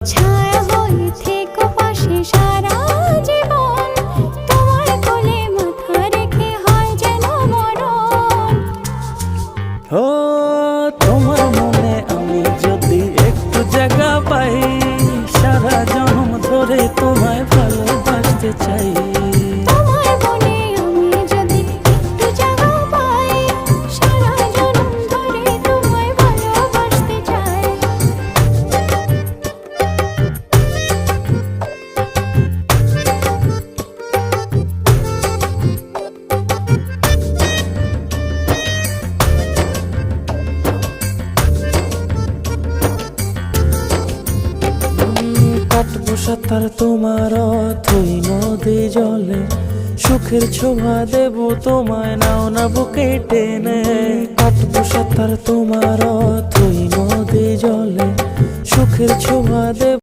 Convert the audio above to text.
ছায়া হয়ে থেকো পাশে সারা জীবন, তোমার কোলে মাথা রেখে হয় যেন মরণ। ও তোমার মনে আমি যদি একটু জায়গা পাই, সারা জন্ম ধরে তোমায় ভালোবাসতে চাই। তোমার মনে আমি যদি একটু জায়গা পাই, সারা জন্ম ধরে তোমায় ভালোবাসতে চাই। কাটবো সাঁতার তোমার অথই নদী জলে, সুখের ছোঁয়া দেব তোমায়, নাও না বুকে টেনে। কাটবো সাঁতার তোমার অথই নদী জলে, সুখের ছোঁয়া দেব।